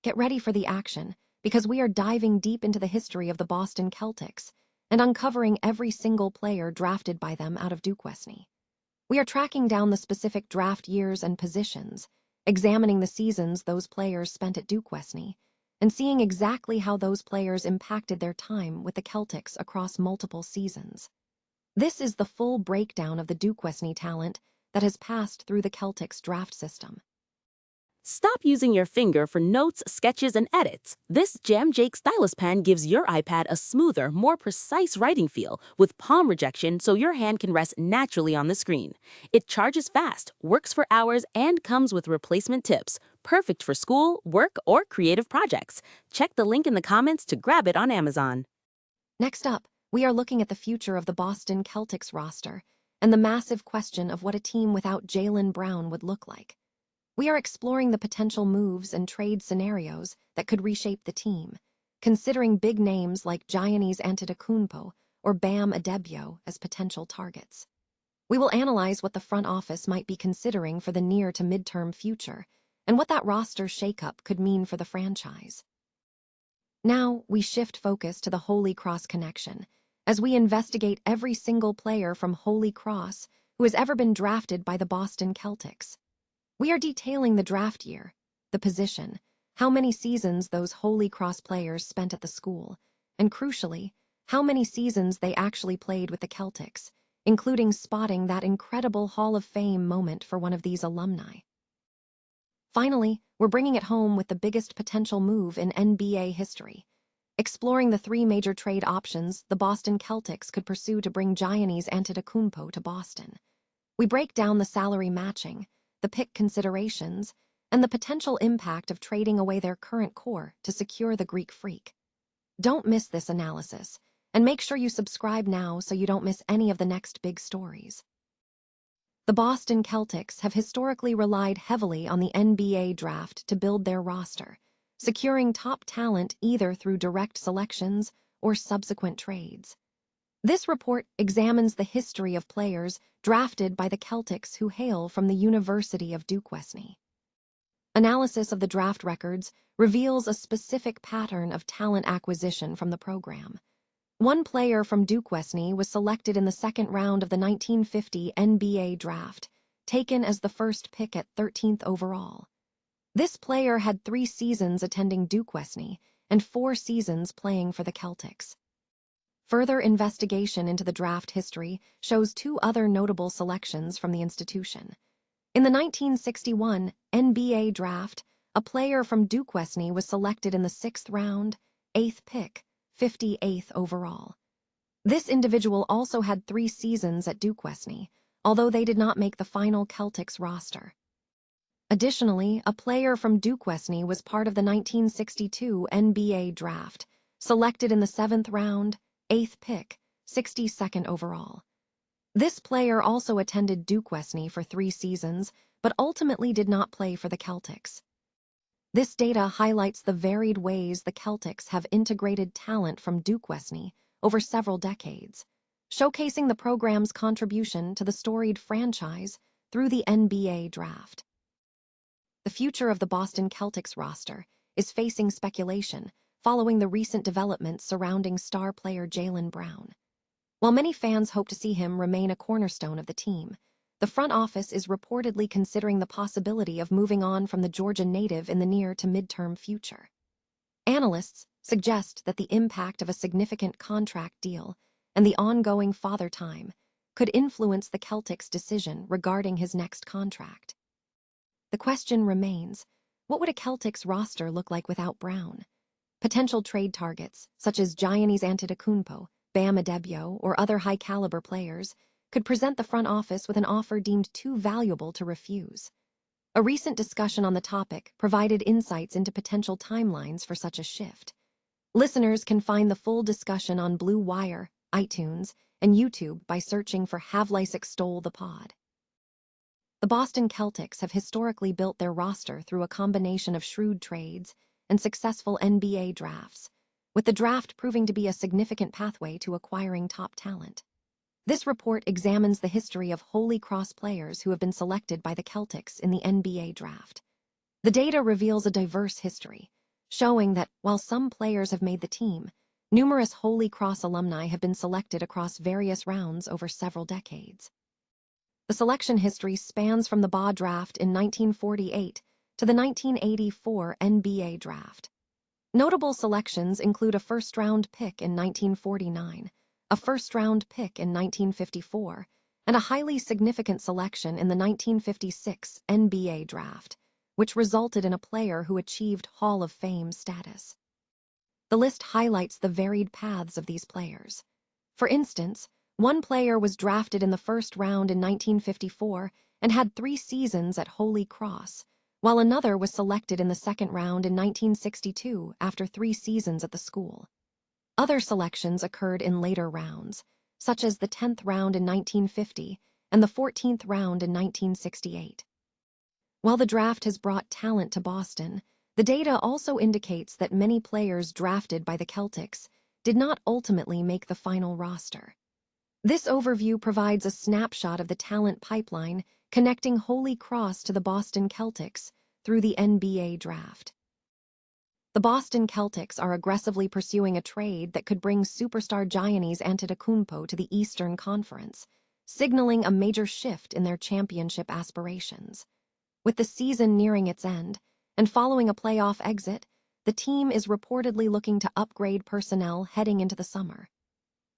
Get ready for the action, because we are diving deep into the history of the Boston Celtics and uncovering every single player drafted by them out of Duquesne. We are tracking down the specific draft years and positions, examining the seasons those players spent at Duquesne, and seeing exactly how those players impacted their time with the Celtics across multiple seasons. This is the full breakdown of the Duquesne talent that has passed through the Celtics draft system. Stop using your finger for notes, sketches, and edits. This Jam Jake stylus pen gives your iPad a smoother, more precise writing feel with palm rejection so your hand can rest naturally on the screen. It charges fast, works for hours, and comes with replacement tips. Perfect for school, work, or creative projects. Check the link in the comments to grab it on Amazon. Next up, we are looking at the future of the Boston Celtics roster and the massive question of what a team without Jaylen Brown would look like. We are exploring the potential moves and trade scenarios that could reshape the team, considering big names like Giannis Antetokounmpo or Bam Adebayo as potential targets. We will analyze what the front office might be considering for the near to midterm future and what that roster shakeup could mean for the franchise. Now, we shift focus to the Holy Cross connection as we investigate every single player from Holy Cross who has ever been drafted by the Boston Celtics. We are detailing the draft year, the position, how many seasons those Holy Cross players spent at the school, and crucially, how many seasons they actually played with the Celtics, including spotting that incredible Hall of Fame moment for one of these alumni. Finally, we're bringing it home with the biggest potential move in NBA history, exploring the three major trade options the Boston Celtics could pursue to bring Giannis Antetokounmpo to Boston. We break down the salary matching, the pick considerations, and the potential impact of trading away their current core to secure the Greek Freak. Don't miss this analysis, and make sure you subscribe now so you don't miss any of the next big stories. The Boston Celtics have historically relied heavily on the NBA draft to build their roster, securing top talent either through direct selections or subsequent trades. This report examines the history of players drafted by the Celtics who hail from the University of Duquesne. Analysis of the draft records reveals a specific pattern of talent acquisition from the program. One player from Duquesne was selected in the second round of the 1950 NBA draft, taken as the first pick at 13th overall. This player had 3 seasons attending Duquesne and 4 seasons playing for the Celtics. Further investigation into the draft history shows 2 other notable selections from the institution. In the 1961 NBA draft, a player from Duquesne was selected in the 6th round, 8th pick, 58th overall. This individual also had 3 seasons at Duquesne, although they did not make the final Celtics roster. Additionally, a player from Duquesne was part of the 1962 NBA draft, selected in the 7th round, 8th pick, 62nd overall. This player also attended Duquesne for 3 seasons, but ultimately did not play for the Celtics. This data highlights the varied ways the Celtics have integrated talent from Duquesne over several decades, showcasing the program's contribution to the storied franchise through the NBA draft. The future of the Boston Celtics roster is facing speculation following the recent developments surrounding star player Jaylen Brown. While many fans hope to see him remain a cornerstone of the team, the front office is reportedly considering the possibility of moving on from the Georgia native in the near to midterm future. Analysts suggest that the impact of a significant contract deal and the ongoing father time could influence the Celtics' decision regarding his next contract. The question remains, what would a Celtics roster look like without Brown? Potential trade targets, such as Giannis Antetokounmpo, Bam Adebayo, or other high-caliber players, could present the front office with an offer deemed too valuable to refuse. A recent discussion on the topic provided insights into potential timelines for such a shift. Listeners can find the full discussion on Blue Wire, iTunes, and YouTube by searching for Havlicek Stole the Pod. The Boston Celtics have historically built their roster through a combination of shrewd trades and successful NBA drafts, with the draft proving to be a significant pathway to acquiring top talent. This report examines the history of Holy Cross players who have been selected by the Celtics in the NBA draft. The data reveals a diverse history, showing that while some players have made the team, numerous Holy Cross alumni have been selected across various rounds over several decades. The selection history spans from the BA draft in 1948 to the 1984 NBA draft. Notable selections include a first-round pick in 1949, a first-round pick in 1954, and a highly significant selection in the 1956 NBA draft, which resulted in a player who achieved Hall of Fame status. The list highlights the varied paths of these players. For instance, one player was drafted in the first round in 1954 and had 3 seasons at Holy Cross, while another was selected in the second round in 1962 after 3 seasons at the school. Other selections occurred in later rounds, such as the 10th round in 1950 and the 14th round in 1968. While the draft has brought talent to Boston, the data also indicates that many players drafted by the Celtics did not ultimately make the final roster. This overview provides a snapshot of the talent pipeline connecting Holy Cross to the Boston Celtics through the NBA draft. The Boston Celtics are aggressively pursuing a trade that could bring superstar Giannis Antetokounmpo to the Eastern Conference, signaling a major shift in their championship aspirations. With the season nearing its end, and following a playoff exit, the team is reportedly looking to upgrade personnel heading into the summer.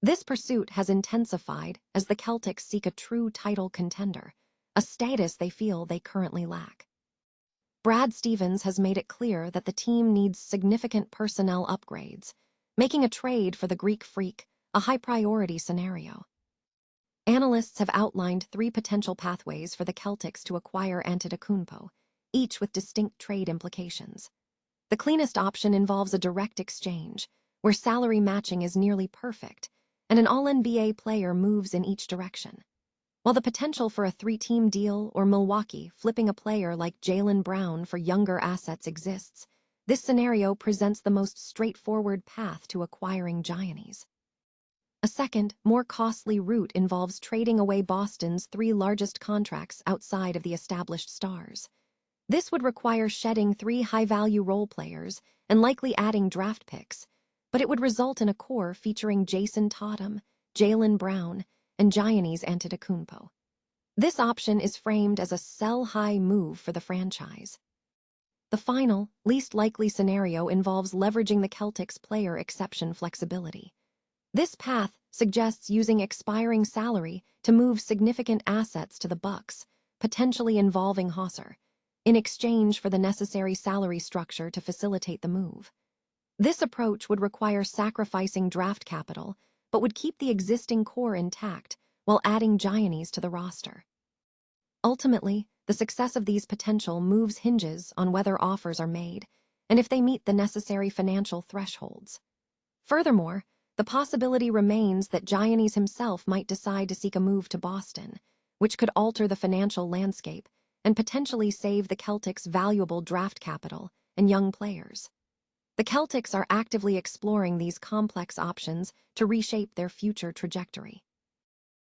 This pursuit has intensified as the Celtics seek a true title contender, a status they feel they currently lack. Brad Stevens has made it clear that the team needs significant personnel upgrades, making a trade for the Greek Freak a high-priority scenario. Analysts have outlined 3 potential pathways for the Celtics to acquire Antetokounmpo, each with distinct trade implications. The cleanest option involves a direct exchange, where salary matching is nearly perfect, and an All-NBA player moves in each direction. While the potential for a 3-team deal or Milwaukee flipping a player like Jaylen Brown for younger assets exists, this scenario presents the most straightforward path to acquiring Giannis. A second, more costly route involves trading away Boston's 3 largest contracts outside of the established stars. This would require shedding 3 high-value role players and likely adding draft picks, but it would result in a core featuring Jason Tatum, Jaylen Brown, and Giannis Antetokounmpo. This option is framed as a sell-high move for the franchise. The final, least likely scenario involves leveraging the Celtics' player exception flexibility. This path suggests using expiring salary to move significant assets to the Bucks, potentially involving Hauser, in exchange for the necessary salary structure to facilitate the move. This approach would require sacrificing draft capital, but would keep the existing core intact while adding Giannis to the roster. Ultimately, the success of these potential moves hinges on whether offers are made and if they meet the necessary financial thresholds. Furthermore, the possibility remains that Giannis himself might decide to seek a move to Boston, which could alter the financial landscape and potentially save the Celtics' valuable draft capital and young players. The Celtics are actively exploring these complex options to reshape their future trajectory.